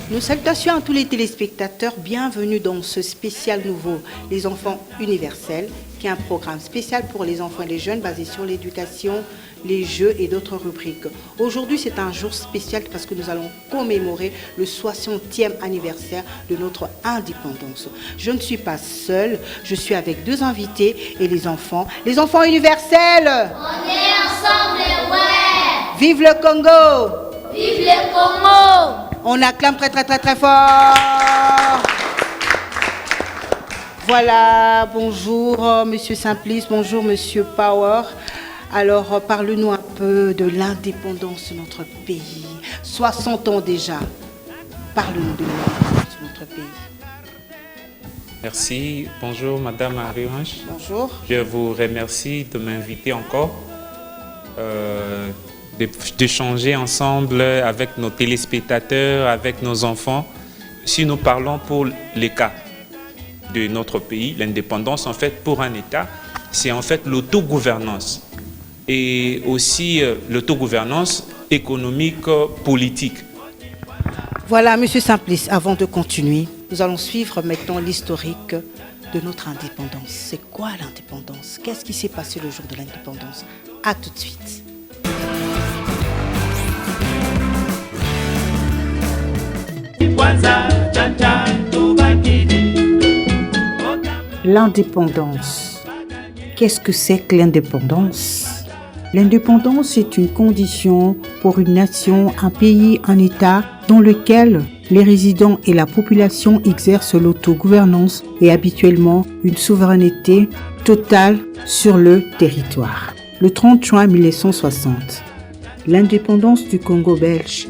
Nos salutations à tous les téléspectateurs, bienvenue dans ce spécial nouveau, Les Enfants Universels, qui est un programme spécial pour les enfants et les jeunes basé sur l'éducation, les jeux et d'autres rubriques. Aujourd'hui, c'est un jour spécial parce que nous allons commémorer le 60e anniversaire de notre indépendance. Je ne suis pas seule, je suis avec deux invités et les enfants universels. On est ensemble, ouais. Vive le Congo! Vive le Congo! On acclame très très très très fort. Voilà, bonjour Monsieur Simplice, bonjour Monsieur Power. Alors parle-nous un peu de l'indépendance de notre pays. 60 ans déjà. Parle-nous de l'indépendance de notre pays. Merci, bonjour Madame Marie-Ange. Bonjour. Je vous remercie de m'inviter encore. D'échanger ensemble avec nos téléspectateurs, avec nos enfants. Si nous parlons pour les cas de notre pays, l'indépendance, en fait, pour un État, c'est en fait l'autogouvernance. Et aussi l'autogouvernance économique, politique. Voilà, Monsieur Simplice, avant de continuer, nous allons suivre maintenant l'historique de notre indépendance. C'est quoi l'indépendance? Qu'est-ce qui s'est passé le jour de l'indépendance? À tout de suite. L'indépendance. Qu'est-ce que c'est que l'indépendance? L'indépendance est une condition pour une nation, un pays, un État dans lequel les résidents et la population exercent l'autogouvernance et habituellement une souveraineté totale sur le territoire. Le 30 juin 1960, l'indépendance du Congo belge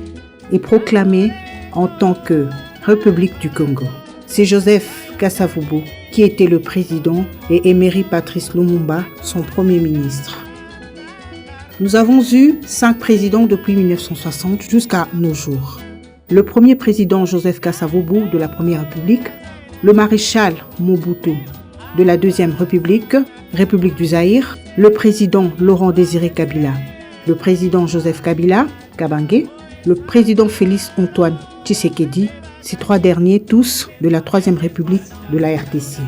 est proclamée en tant que République du Congo. C'est Joseph Kasavubu qui était le président et Emery Patrice Lumumba son premier ministre. Nous avons eu 5 présidents depuis 1960 jusqu'à nos jours. Le premier président Joseph Kasavubu de la Première République, le maréchal Mobutu de la Deuxième République, République du Zaïre, le président Laurent Désiré Kabila, le président Joseph Kabila, Kabange, le président Félix Antoine Tshisekedi, ces 3 derniers tous de la Troisième République de la RDC.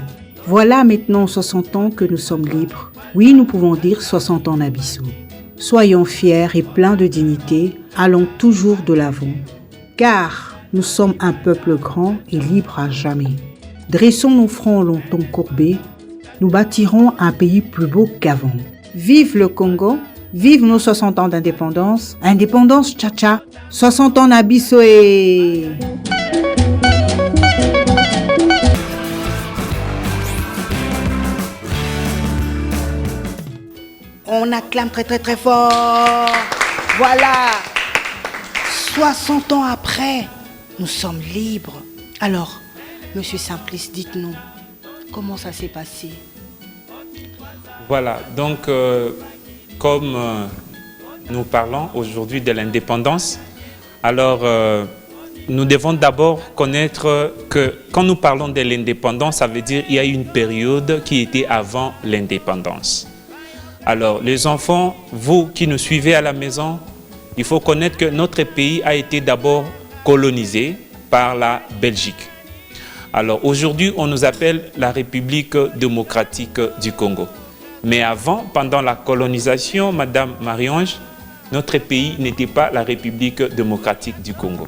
Voilà maintenant 60 ans que nous sommes libres. Oui, nous pouvons dire 60 ans Nabissou. Soyons fiers et pleins de dignité, allons toujours de l'avant. Car nous sommes un peuple grand et libre à jamais. Dressons nos fronts longtemps courbés, nous bâtirons un pays plus beau qu'avant. Vive le Congo! Vive nos 60 ans d'indépendance. Indépendance, tcha-tcha. 60 ans Nabissoé. On acclame très très très fort. Voilà. 60 ans après, nous sommes libres. Alors, Monsieur Simplice, dites-nous, comment ça s'est passé? Voilà, donc comme nous parlons aujourd'hui de l'indépendance, alors nous devons d'abord connaître que quand nous parlons de l'indépendance, ça veut dire qu'il y a une période qui était avant l'indépendance. Alors les enfants, vous qui nous suivez à la maison, il faut connaître que notre pays a été d'abord colonisé par la Belgique. Alors aujourd'hui, on nous appelle la République démocratique du Congo. Mais avant, pendant la colonisation, Madame Marie-Ange, notre pays n'était pas la République démocratique du Congo.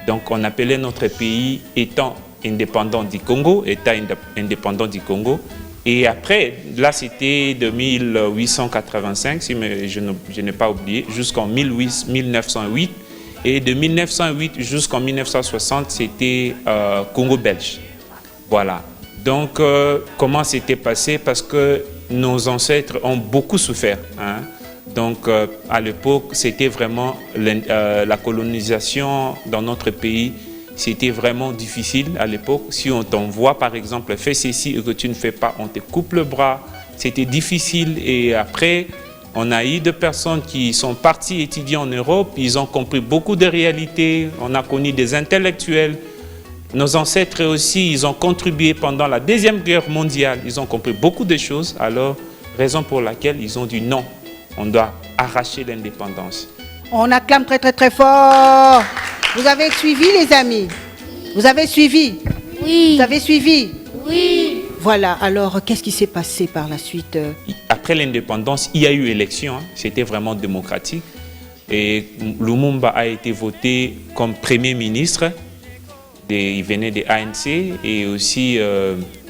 Donc on appelait notre pays étant indépendant du Congo, État indépendant du Congo. Et après, là c'était de 1885, si je n'ai pas oublié, jusqu'en 1908. Et de 1908 jusqu'en 1960, c'était Congo belge. Voilà. Donc comment c'était passé? Parce que nos ancêtres ont beaucoup souffert. Hein. Donc, à l'époque, c'était vraiment la colonisation dans notre pays. C'était vraiment difficile à l'époque. Si on t'envoie, par exemple, fais ceci et que tu ne fais pas, on te coupe le bras. C'était difficile. Et après, on a eu des personnes qui sont parties étudier en Europe. Ils ont compris beaucoup de réalités. On a connu des intellectuels. Nos ancêtres aussi, ils ont contribué pendant la Deuxième Guerre mondiale. Ils ont compris beaucoup de choses. Alors, raison pour laquelle ils ont dit non, on doit arracher l'indépendance. On acclame très très très fort. Vous avez suivi les amis? Vous avez suivi? Oui. Vous avez suivi? Oui. Voilà, alors qu'est-ce qui s'est passé par la suite? Après l'indépendance, il y a eu élection, hein. C'était vraiment démocratique. Et Lumumba a été voté comme Premier ministre. Il venait de ANC. Et aussi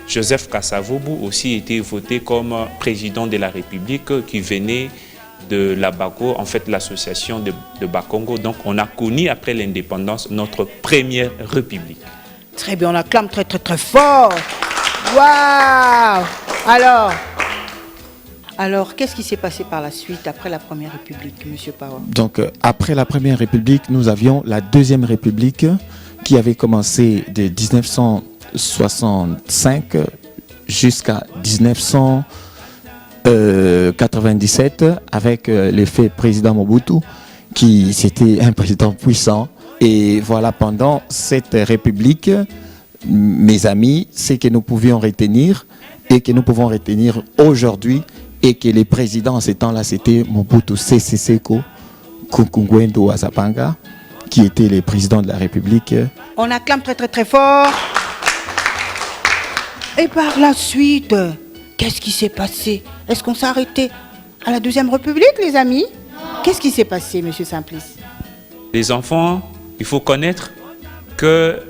Joseph Kasavubu aussi été voté comme président de la République qui venait de la BACO, en fait l'association de Bakongo. Donc on a connu après l'indépendance notre première république. Très bien, on acclame très très très fort. Waouh! Alors, qu'est-ce qui s'est passé par la suite après la Première République, Monsieur Power? Donc, après la Première République, nous avions la Deuxième République qui avait commencé de 1965 jusqu'à 1997 avec l'effet président Mobutu, qui c'était un président puissant. Et voilà, pendant cette République, mes amis, ce que nous pouvions retenir et que nous pouvons retenir aujourd'hui, et que les présidents en ces temps-là, c'était Mobutu Sese Seko, Kukungwendo Azapanga, qui étaient les présidents de la République. On acclame très très très fort. Et par la suite, qu'est-ce qui s'est passé? Est-ce qu'on s'est arrêté à la Deuxième République, les amis? Qu'est-ce qui s'est passé, Monsieur Simplice? Les enfants, il faut connaître que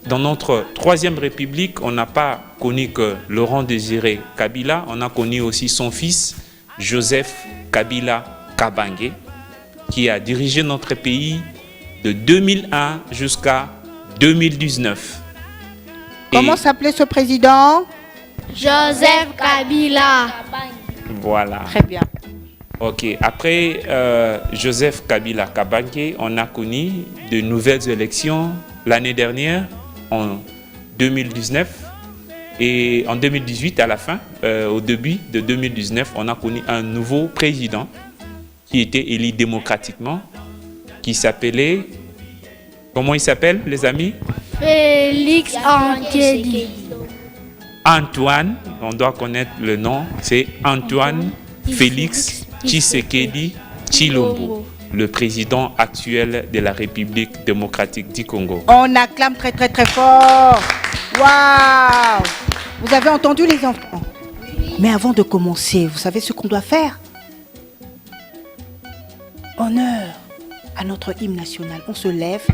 dans notre Troisième République, on n'a pas connu que Laurent Désiré Kabila, on a connu aussi son fils, Joseph Kabila Kabange, qui a dirigé notre pays de 2001 jusqu'à 2019. Comment s'appelait ce président? Joseph Kabila. Voilà. Très bien. Ok. Après Joseph Kabila Kabange, on a connu de nouvelles élections l'année dernière, en 2019. Et en 2018, à la fin, au début de 2019, on a connu un nouveau président qui était élu démocratiquement, qui s'appelait... Comment il s'appelle, les amis? Félix Antiedi. Antoine, on doit connaître le nom, c'est Antoine Félix Tshisekedi Tshilombo, le président actuel de la République démocratique du Congo. On acclame très très très fort. Waouh! Vous avez entendu, les enfants? Mais avant de commencer, vous savez ce qu'on doit faire? Honneur à notre hymne national. On se lève,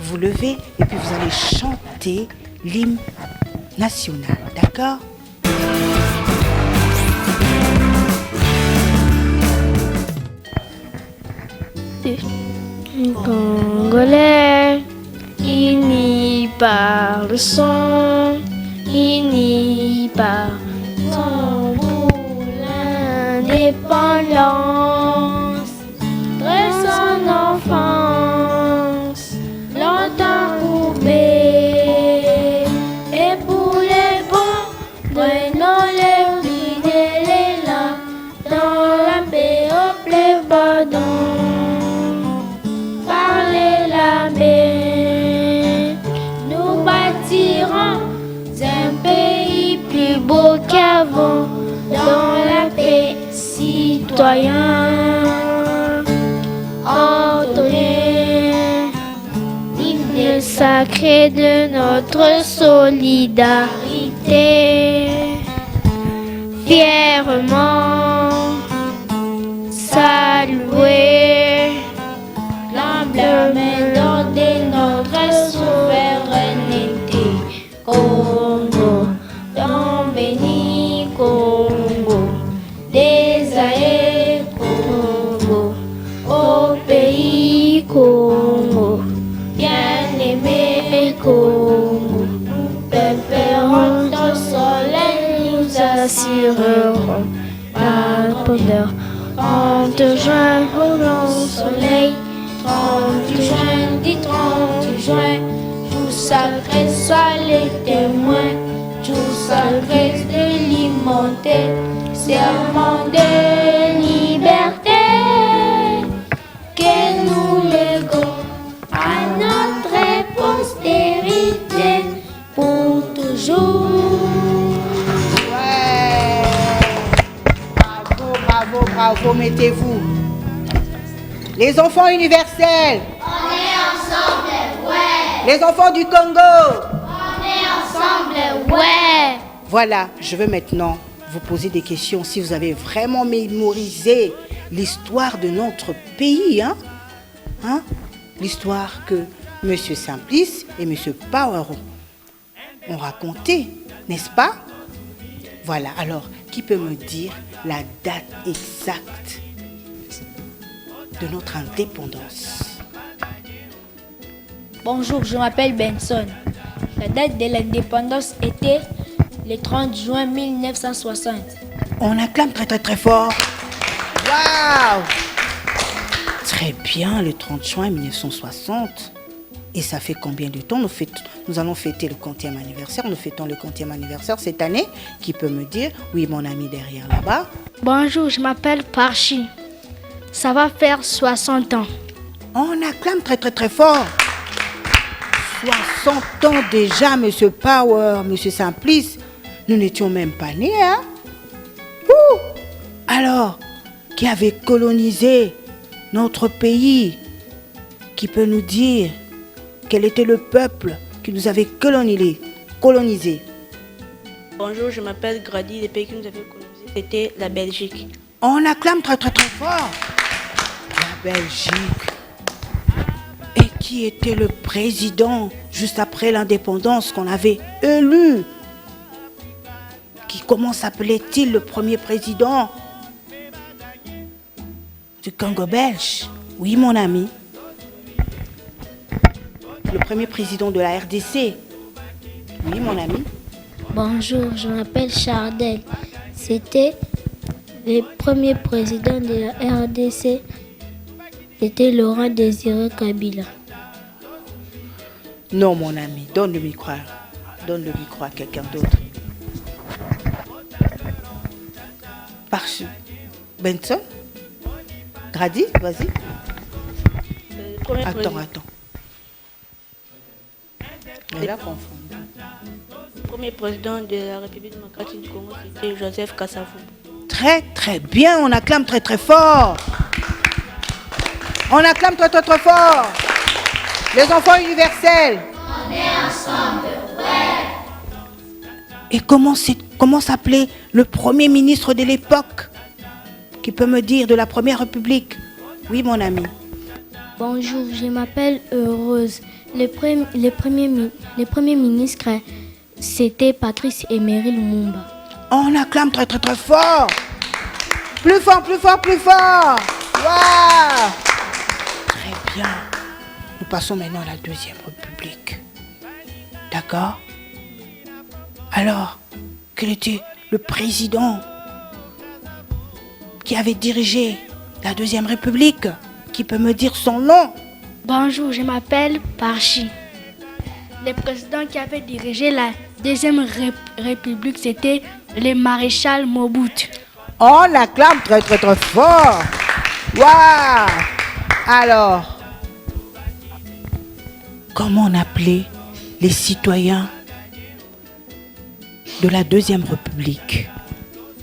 vous levez et puis vous allez chanter l'hymne national. D'accord? Congolais, unis par le sang, unis par son pour l'indépendance, de son enfance, longtemps courbée, et pour les bons, prenons les rues de l'élan, dans la paix au plébadon. Nous bâtirons un pays plus beau qu'avant, dans la paix citoyenne. Ordonnez l'hymne sacré de notre solidarité. Fièrement saluer l'emblème de notre souveraineté. Congo, dans béni Congo, désaillé Congo, au pays Congo, bien-aimé Congo, préférons ton soleil, nous assurerons notre bonheur. 30 juin, au long soleil, 30 juin, dit 30 juin, jour sacré, sois les témoins, jour sacré de l'immonté, serment de liberté, que nous légons à notre postérité pour toujours. Ouais. Bravo, bravo, bravo, mettez-vous. Les enfants universels. On est ensemble, ouais. Les enfants du Congo. On est ensemble, ouais. Voilà, je veux maintenant vous poser des questions. Si vous avez vraiment mémorisé l'histoire de notre pays, l'histoire que M. Simplice et M. Power ont raconté, n'est-ce pas? Voilà, alors, qui peut me dire la date exacte de notre indépendance? Bonjour, je m'appelle Benson. La date de l'indépendance était le 30 juin 1960. On acclame très très très fort. Waouh! Très bien, le 30 juin 1960. Et ça fait combien de temps nous allons fêter le 40e anniversaire. Nous fêtons le 40e anniversaire cette année. Qui peut me dire? Oui, mon ami derrière là-bas. Bonjour, je m'appelle Parchi. Ça va faire 60 ans. On acclame très très très fort. 60 ans déjà, Monsieur Power, Monsieur Simplice. Nous n'étions même pas nés, hein? Ouh! Alors, qui avait colonisé notre pays? Qui peut nous dire quel était le peuple qui nous avait colonisé? Bonjour, je m'appelle Grady. Le pays qui nous avait colonisé, c'était la Belgique. On acclame très très très fort. La Belgique. Et qui était le président juste après l'indépendance qu'on avait élu? Comment s'appelait-il le premier président du Congo belge? Oui, mon ami. Le premier président de la RDC. Oui, mon ami. Bonjour, je m'appelle Chardel. C'était le premier président de la RDC. C'était Laurent Désiré Kabila. Non, mon ami, donne le micro. Donne le micro à quelqu'un d'autre. Parchu. Benson? Grady, vas-y. Attends. Il a confondu. Le premier président de la République démocratique du Congo, c'était Joseph Kasavubu. Très très bien, on acclame très très fort. On acclame très très très fort. Les enfants universels. On est ensemble, ouais. Et comment s'appelait le premier ministre de l'époque? Qui peut me dire de la Première République? Oui, mon ami. Bonjour, je m'appelle Heureuse. Le premier ministre, c'était Patrice Emery Lumumba. On acclame très très très fort. Plus fort, plus fort, plus fort. Waouh! Très bien. Nous passons maintenant à la Deuxième République. D'accord? Alors, quel était le président qui avait dirigé la Deuxième République? Qui peut me dire son nom? Bonjour, je m'appelle Parchi. Le président qui avait dirigé la Deuxième République, c'était le maréchal Mobutu. On acclame très très très fort. Waouh! Alors, comment on appelait les citoyens de la Deuxième République?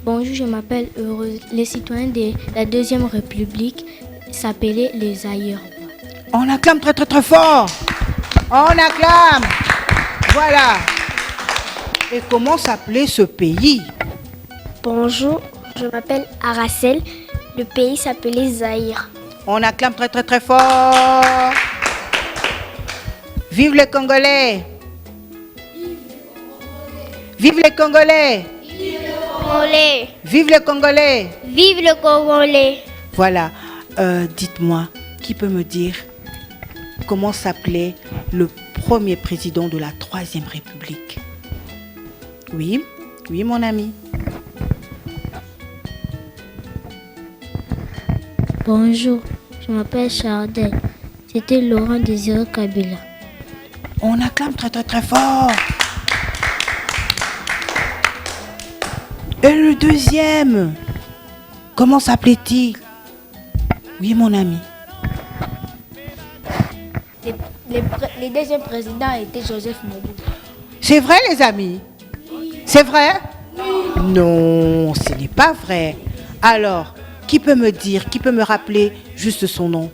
Bonjour, je m'appelle Heureuse. Les citoyens de la Deuxième République s'appelaient les ailleurs. On acclame très très très fort. On acclame. Voilà. Et comment s'appelait ce pays? Bonjour, je m'appelle Aracel. Le pays s'appelait Zaïre. On acclame très très très fort. Vive les Congolais. Vive les Congolais. Congolais. Vive les Congolais. Vive le Congolais. Voilà. Dites-moi, qui peut me dire comment s'appelait le premier président de la Troisième République? Oui, oui, mon ami. Bonjour, je m'appelle Chardel. C'était Laurent Désiré Kabila. On acclame très très très fort. Et le deuxième, comment s'appelait-il? Oui, mon ami. Le deuxième président était Joseph Mobutu. C'est vrai, les amis? C'est vrai? Non, ce n'est pas vrai. Alors, qui peut me dire, qui peut me rappeler juste son nom?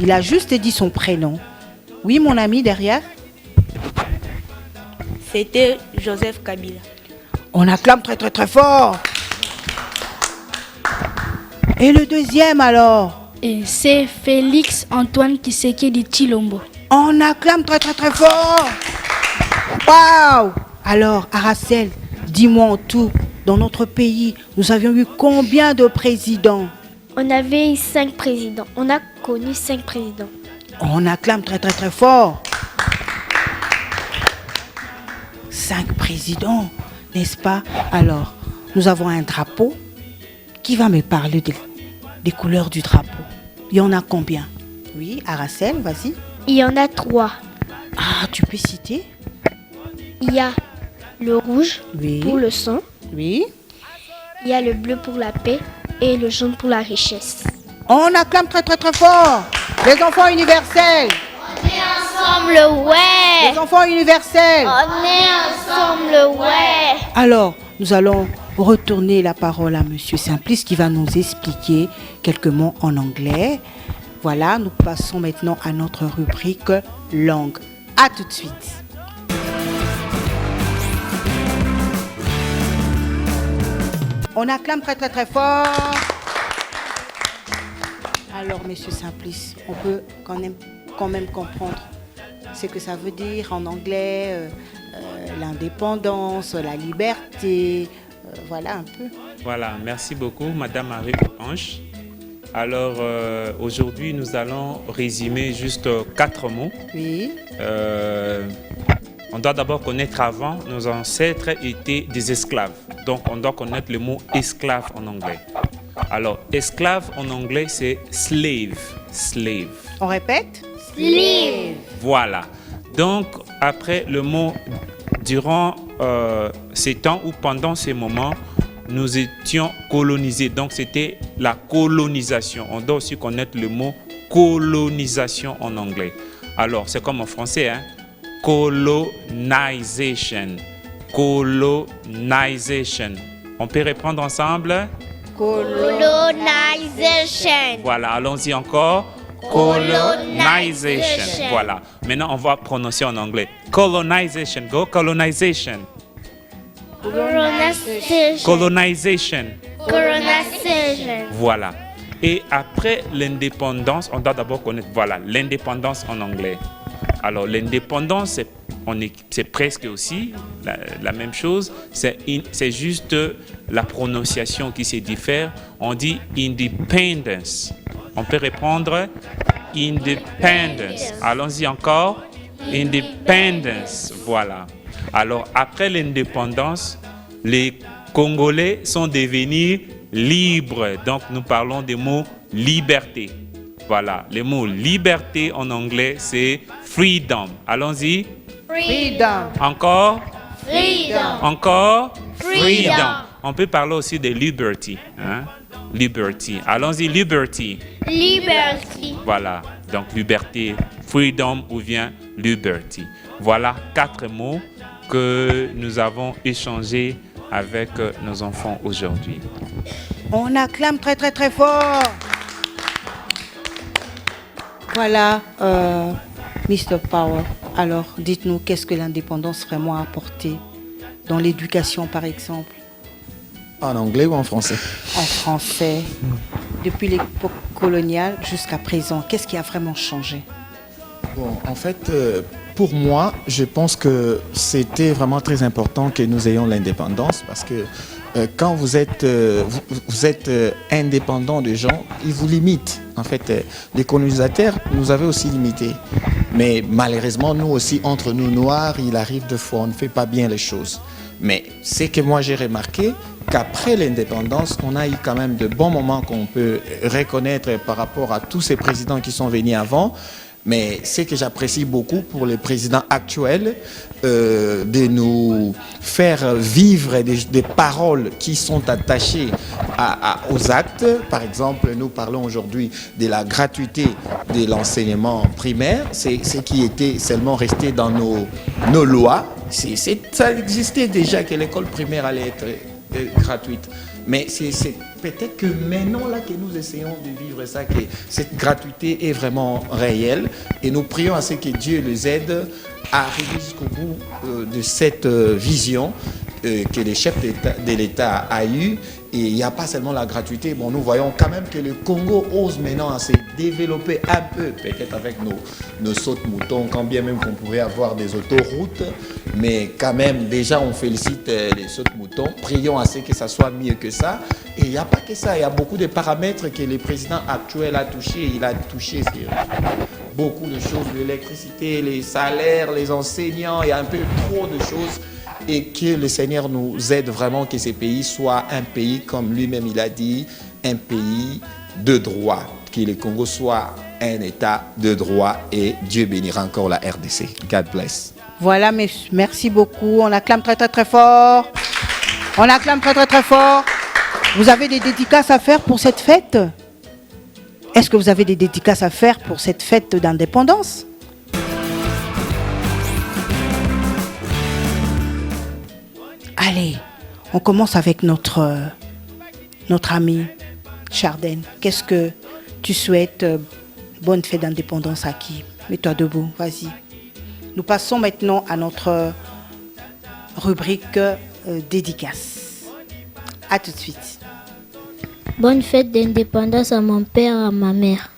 Il a juste dit son prénom. Oui, mon ami derrière? c'était Joseph Kabila. On acclame très très très fort. Et le deuxième alors? Et c'est Félix Antoine Tshisekedi Tshilombo. On acclame très très très fort. Waouh! Alors, Aracel, dis-moi en tout, dans notre pays, nous avions eu combien de présidents? On avait eu 5 présidents. On a connu 5 présidents. On acclame très très très fort. 5 présidents, n'est-ce pas? Alors, nous avons un drapeau. Qui va me parler des couleurs du drapeau? Il y en a combien? Oui, Aracel, vas-y. Il y en a 3. Ah, tu peux citer? Il y a le rouge Oui. pour le sang. Oui. Il y a le bleu pour la paix et le jaune pour la richesse. On acclame très très très fort. Les enfants universels. Ensemble, ouais. Les enfants universels. On est ensemble, ouais. Alors, nous allons retourner la parole à Monsieur Simplice qui va nous expliquer quelques mots en anglais. Voilà, nous passons maintenant à notre rubrique langue. À tout de suite. On acclame très très très fort. Alors, Monsieur Simplice, on peut quand même comprendre ce que ça veut dire en anglais, l'indépendance, la liberté, voilà un peu. Voilà, merci beaucoup, Madame Marie-Ange. Alors, aujourd'hui, nous allons résumer juste 4 mots. Oui. On doit d'abord connaître avant, nos ancêtres étaient des esclaves. Donc, on doit connaître le mot esclave en anglais. Alors, esclave en anglais, c'est slave. Slave. On répète? Slave. Voilà. Donc, après le mot, durant ces temps ou pendant ces moments, nous étions colonisés. Donc, c'était la colonisation. On doit aussi connaître le mot colonisation en anglais. Alors, c'est comme en français, hein? Colonization. Colonization. On peut reprendre ensemble? Colonization. Voilà, allons-y encore. Colonization. Voilà. Maintenant, on va prononcer en anglais. Colonization. Go. Colonization. Colonization. Colonization. Colonization. Voilà. Et après l'indépendance, on doit d'abord connaître, voilà, l'indépendance en anglais. Alors, l'indépendance, c'est presque aussi la même chose. C'est juste la prononciation qui se diffère. On dit independence. On peut répondre independence. Allons-y encore. Independence. Voilà. Alors, après l'indépendance, les Congolais sont devenus libres. Donc, nous parlons des mots liberté. Voilà. Le mot liberté en anglais, c'est freedom. Allons-y. Freedom. Encore. Freedom. Encore. Freedom. On peut parler aussi de liberty. Hein? Liberty. Allons-y, liberty. Liberty. Voilà. Donc, liberté, freedom ou bien liberty. Voilà 4 mots que nous avons échangés avec nos enfants aujourd'hui. On acclame très très très fort. Voilà, Mr. Power. Alors, dites-nous, qu'est-ce que l'indépendance vraiment a apporté dans l'éducation, par exemple? En anglais ou en français? En français, depuis l'époque coloniale jusqu'à présent, qu'est-ce qui a vraiment changé? Bon, en fait, pour moi, je pense que c'était vraiment très important que nous ayons l'indépendance parce que quand vous êtes indépendant des gens, ils vous limitent. En fait, les colonisateurs nous avaient aussi limités. Mais malheureusement, nous aussi, entre nous noirs, il arrive de fois, on ne fait pas bien les choses. Mais c'est que moi j'ai remarqué qu'après l'indépendance, on a eu quand même de bons moments qu'on peut reconnaître par rapport à tous ces présidents qui sont venus avant. Mais ce que j'apprécie beaucoup pour les présidents actuels, de nous faire vivre des paroles qui sont attachées aux actes. Par exemple, nous parlons aujourd'hui de la gratuité de l'enseignement primaire. C'est ce qui était seulement resté dans nos lois. Ça existait déjà que l'école primaire allait être gratuite. Mais c'est peut-être que maintenant là que nous essayons de vivre ça, que cette gratuité est vraiment réelle et nous prions à ce que Dieu les aide arriver jusqu'au bout de cette vision que les chefs de l'État a eue. Et il n'y a pas seulement la gratuité. Bon, nous voyons quand même que le Congo ose maintenant à se développer un peu, peut-être avec nos sautes-moutons, quand bien même qu'on pourrait avoir des autoroutes. Mais quand même, déjà, on félicite les sautes-moutons. Prions à ce que ça soit mieux que ça. Et il n'y a pas que ça. Il y a beaucoup de paramètres que le président actuel a touché. Il a touché beaucoup de choses, l'électricité, les salaires, les enseignants. Il y a un peu trop de choses. Et que le Seigneur nous aide vraiment que ce pays soit un pays, comme lui-même il a dit, un pays de droit. Que le Congo soit un État de droit et Dieu bénira encore la RDC. God bless. Voilà, merci beaucoup. On acclame très très très fort. On acclame très très très fort. Vous avez des dédicaces à faire pour cette fête? Est-ce que vous avez des dédicaces à faire pour cette fête d'indépendance? Allez, on commence avec notre ami Chardin. Qu'est-ce que tu souhaites? Bonne fête d'indépendance à qui? Mets-toi debout, vas-y. Nous passons maintenant à notre rubrique dédicace. À tout de suite. Bonne fête d'indépendance à mon père et à ma mère.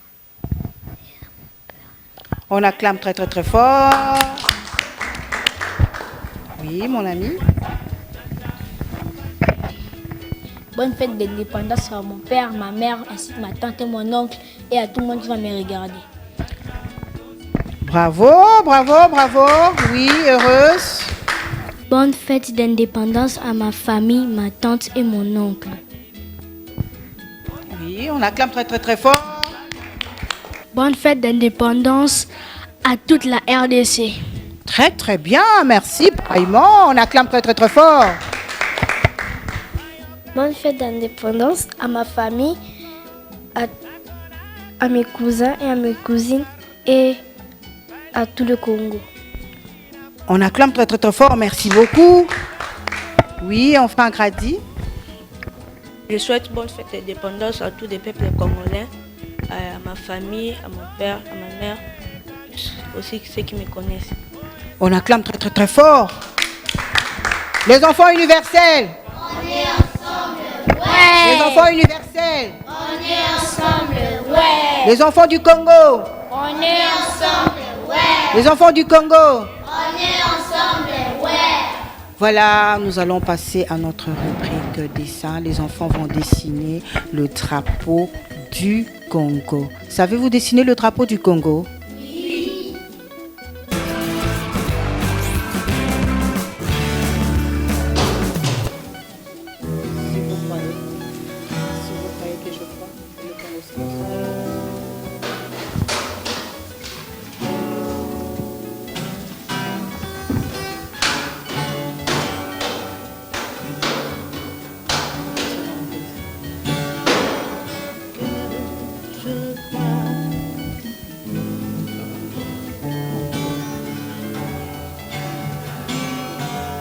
On acclame très très très fort. Oui, mon ami. Bonne fête d'indépendance à mon père, ma mère, ainsi que ma tante et mon oncle et à tout le monde qui va me regarder. Bravo, bravo, bravo. Oui, heureuse. Bonne fête d'indépendance à ma famille, ma tante et mon oncle. Oui, on acclame très très très fort. Bonne fête d'indépendance à toute la RDC. Très très bien, merci. Pareillement, on acclame très très très fort. Bonne fête d'indépendance à ma famille, à mes cousins et à mes cousines et à tout le Congo. On acclame très très très fort, merci beaucoup. Oui, enfin Grady. Je souhaite bonne fête d'indépendance à tous les peuples congolais, à ma famille, à mon père, à ma mère, aussi ceux qui me connaissent. On acclame très très très fort. Les enfants universels. On est ensemble, ouais. Les enfants universels. On est ensemble, ouais. Les enfants du Congo. On est ensemble, ouais. Les enfants du Congo. On est ensemble, ouais. Voilà, nous allons passer à notre rubrique dessin. Les enfants vont dessiner le drapeau du Congo. Savez-vous dessiner le drapeau du Congo?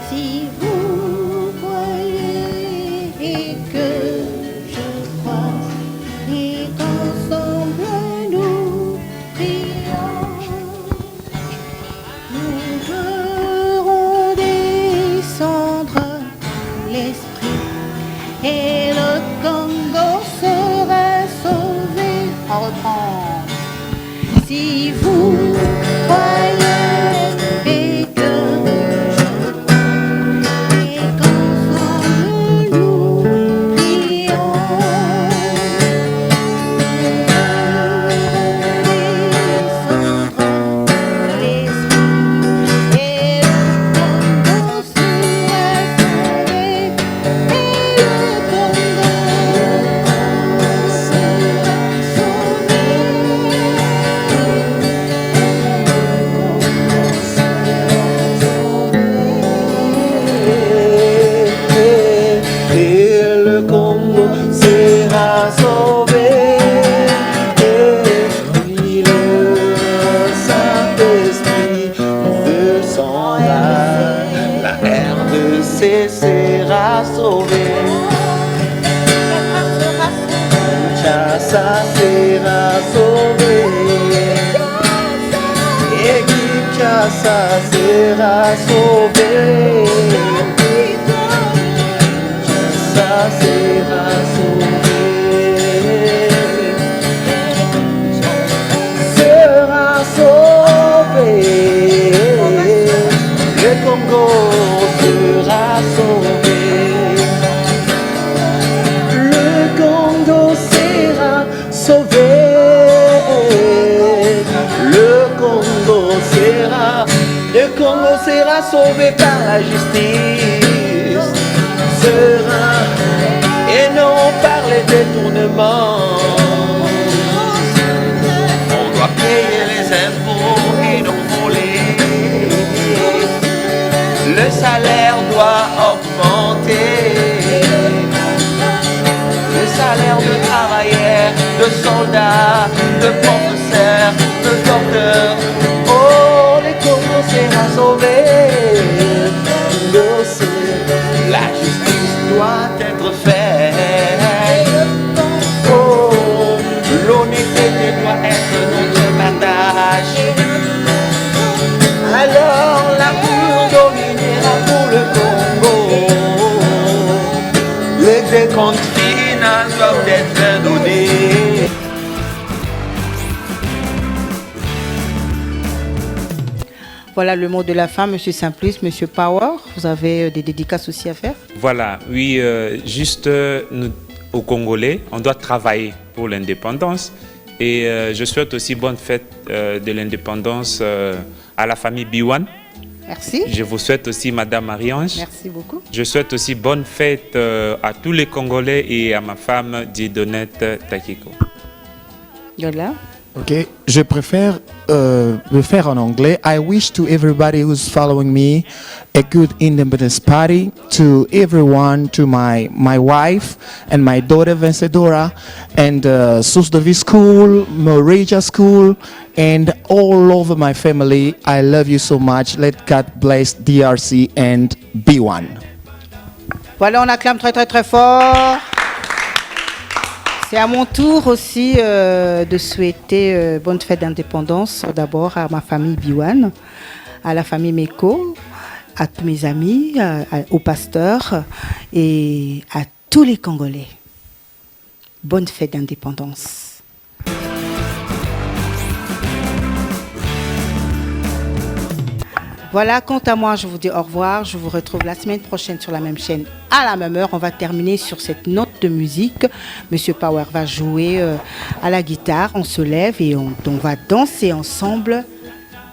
Si vous voyez que je crois et qu'ensemble nous prions, nous ferons descendre l'esprit et le Congo sera sauvé. On reprend. Si vous croyez et que Kinshasa sera sauvé. Kinshasa sera sauvé. Sera sauvé. Le Congo sera sauvé. Le Congo sera sauvé. Le Congo sera sauvé par la justice, sera et non par les détournements. On doit payer les impôts et non voler. Le salaire doit augmenter. Le salaire de travailleurs, de soldats, de professeurs, de docteurs. Sera sauvé. La justice doit être faite. Oh, l'honnêteté doit être notre partage. Alors l'amour dominera pour le Congo. Les décomptes finales doivent être donnés. Voilà le mot de la fin, Monsieur Simplice, Monsieur Power. Vous avez des dédicaces aussi à faire? Voilà, oui, juste nous, aux Congolais, on doit travailler pour l'indépendance. Et je souhaite aussi bonne fête de l'indépendance à la famille Biwan. Merci. Je vous souhaite aussi Madame Marie-Ange. Merci beaucoup. Je souhaite aussi bonne fête à tous les Congolais et à ma femme Dieudonnette Takiko. Yola. Okay, je préfère le faire en anglais. I wish to everybody who's following me a good Independence Party. To everyone, to my wife and my daughter Vencedora, and Source de Vie School, Moreja School, and all over my family. I love you so much. Let God bless DRC and B1. Voilà, on acclame très très très fort. C'est à mon tour aussi de souhaiter bonne fête d'indépendance d'abord à ma famille Biwan, à la famille Meko, à tous mes amis, au pasteur et à tous les Congolais. Bonne fête d'indépendance. Voilà, quant à moi, je vous dis au revoir. Je vous retrouve la semaine prochaine sur la même chaîne à la même heure. On va terminer sur cette note de musique. Monsieur Power va jouer à la guitare. On se lève et on va danser ensemble.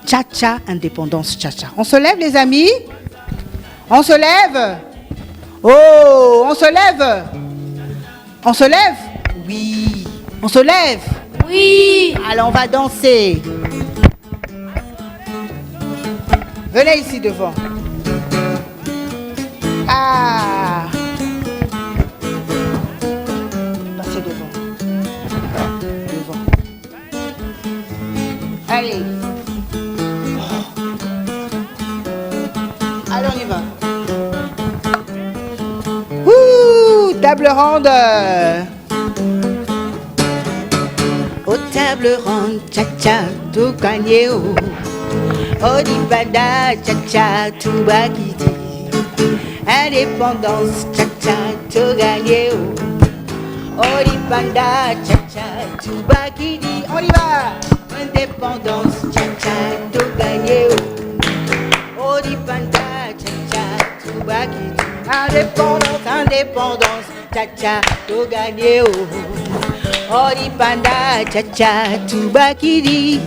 Cha-cha, indépendance, cha-cha. On se lève, les amis? On se lève? Oh, on se lève? On se lève? Oui. On se lève? Oui. Alors, on va danser. Venez ici devant. Ah. Passez devant. Devant. Allez. Allez, on y va. Ouh, table ronde. Aux tables rondes, cha-cha, tout gagné. Odibada, cha-cha, tout bakiti. Indépendance, cha-cha, tout gagné. Odibada, cha-cha, tout bakiti. On y va. Indépendance, cha-cha, tout gagné. Odibada, cha-cha, tout bakiti. Indépendance, indépendance, cha-cha, tout gagné. Odibada, cha-cha, tout bakiti.